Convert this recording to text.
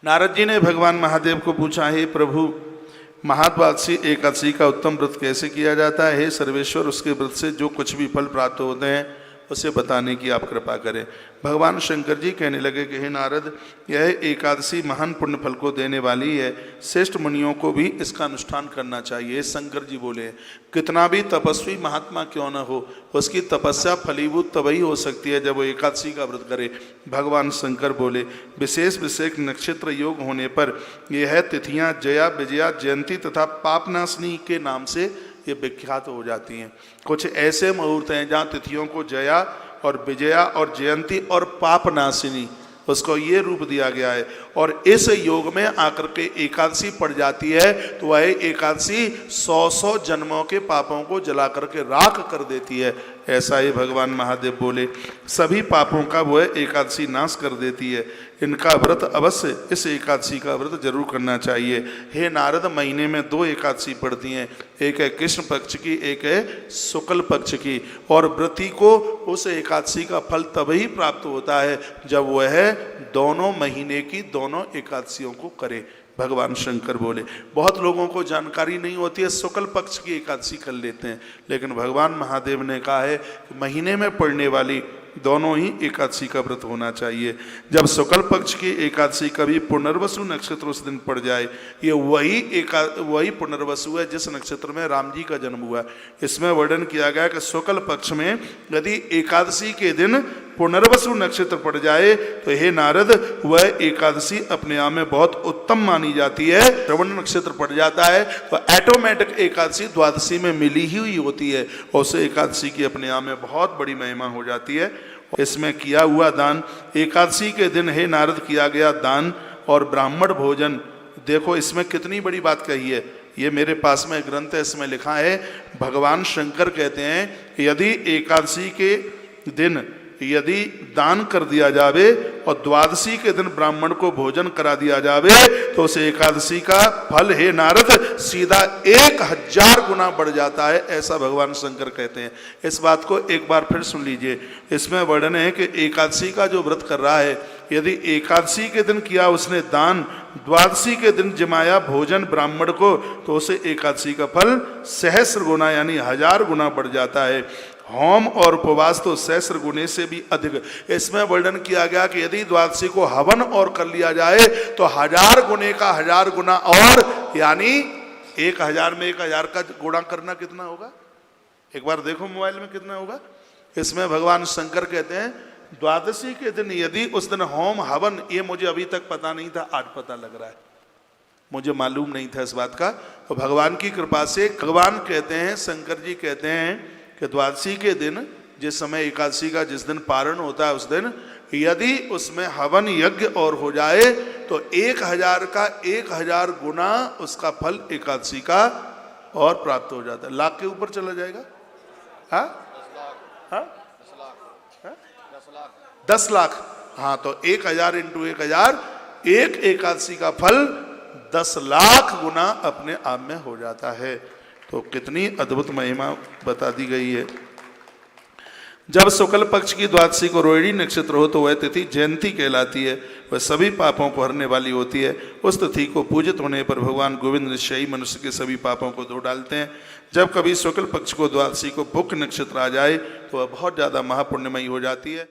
नारद जी ने भगवान महादेव को पूछा, हे प्रभु, महाद्वादशी एकादशी का उत्तम व्रत कैसे किया जाता है? हे सर्वेश्वर, उसके व्रत से जो कुछ भी फल प्राप्त होते हैं उसे बताने की आप कृपा करें। भगवान शंकर जी कहने लगे कि हे नारद, यह एकादशी महान पुण्य फल को देने वाली है। श्रेष्ठ मुनियों को भी इसका अनुष्ठान करना चाहिए। शंकर जी बोले, कितना भी तपस्वी महात्मा क्यों न हो, उसकी तपस्या फलीभूत तभी हो सकती है जब वो एकादशी का व्रत करे। भगवान शंकर बोले, विशेष विशेष नक्षत्र योग होने पर यह तिथियां जया, विजया, जयंती तथा पापनाशनी के नाम से ये विख्यात हो जाती हैं। कुछ ऐसे मुहूर्त हैं जहाँ तिथियों को जया और विजया और जयंती और पापनाशिनी, उसको ये रूप दिया गया है। और इस योग में आकर के एकादशी पड़ जाती है तो वह एकादशी 100 जन्मों के पापों को जला करके राख कर देती है। ऐसा ही भगवान महादेव बोले, सभी पापों का वह एकादशी नाश कर देती है। इनका व्रत अवश्य, इस एकादशी का व्रत जरूर करना चाहिए। हे नारद, महीने में 2 एकादशी पड़ती हैं, एक है कृष्ण पक्ष की, एक है शुक्ल पक्ष की। और व्रती को उस एकादशी का फल तभी प्राप्त होता है जब वह दोनों महीने की दोनों एकादशियों को करे। भगवान शंकर बोले, बहुत लोगों को जानकारी नहीं होती है, शुक्ल पक्ष की एकादशी कर लेते हैं, लेकिन भगवान महादेव ने कहा है कि महीने में पड़ने वाली दोनों ही एकादशी का व्रत होना चाहिए। जब शुक्ल पक्ष की एकादशी कभी पुनर्वसु नक्षत्र उस दिन पड़ जाए, ये वही पुनर्वसु है जिस नक्षत्र में राम जी का जन्म हुआ। इसमें वर्णन किया गया कि शुक्ल पक्ष में यदि एकादशी के दिन पुनर्वसु नक्षत्र पड़ जाए तो हे नारद, वह एकादशी अपने आप में बहुत उत्तम मानी जाती है। श्रवण नक्षत्र पड़ जाता है तो ऑटोमेटिक एकादशी द्वादशी में मिली ही हुई होती है, और उस एकादशी की अपने आप में बहुत बड़ी महिमा हो जाती है। इसमें किया हुआ दान, एकादशी के दिन हे नारद किया गया दान और ब्राह्मण भोजन, देखो इसमें कितनी बड़ी बात कही है। ये मेरे पास में ग्रंथ है, इसमें लिखा है, भगवान शंकर कहते हैं कि यदि एकादशी के दिन यदि दान कर दिया जावे और द्वादशी के दिन ब्राह्मण को भोजन करा दिया जावे तो उस एकादशी का फल हे नारद सीधा 1000 गुना बढ़ जाता है, ऐसा भगवान शंकर कहते हैं। इस बात को एक बार फिर सुन लीजिए। इसमें वर्णन है कि एकादशी का जो व्रत कर रहा है, यदि एकादशी के दिन किया उसने दान, द्वादशी के दिन जमाया भोजन ब्राह्मण को, तो उसे एकादशी का फल सहस्र गुना यानी 1000 गुना बढ़ जाता है। होम और उपवास तो सहस्र गुने से भी अधिक। इसमें वर्णन किया गया कि यदि द्वादशी को हवन और कर लिया जाए तो 1000 गुने का 1000 गुना, और यानी 1000 में 1000 का गुणा करना कितना होगा, एक बार देखो मोबाइल में कितना होगा। इसमें भगवान शंकर कहते हैं द्वादशी के दिन यदि उस दिन होम हवन, ये मुझे अभी तक पता नहीं था, आज पता लग रहा है, मुझे मालूम नहीं था इस बात का। तो भगवान की कृपा से भगवान कहते हैं, शंकर जी कहते हैं कि द्वादशी के दिन, जिस समय एकादशी का जिस दिन पारण होता है उस दिन यदि उसमें हवन यज्ञ और हो जाए तो 1000 का 1000 गुना उसका फल एकादशी का और प्राप्त हो जाता है। लाख के ऊपर चला जाएगा। हाँ हाँ 10 लाख। हाँ, तो 1000 इंटू 1000, एक एकादशी का फल 10 लाख गुना अपने आप में हो जाता है। तो कितनी अद्भुत महिमा बता दी गई है। जब शुक्ल पक्ष की द्वादशी को रोहिणी नक्षत्र हो तो वह तिथि जयंती कहलाती है, वह सभी पापों को हरने वाली होती है। उस तिथि को पूजित होने पर भगवान गोविंद निश्चयी मनुष्य के सभी पापों को धो डालते हैं। जब कभी शुक्ल पक्ष को द्वादशी को भुक नक्षत्र आ जाए तो वह बहुत ज़्यादा महापुण्यमयी हो जाती है।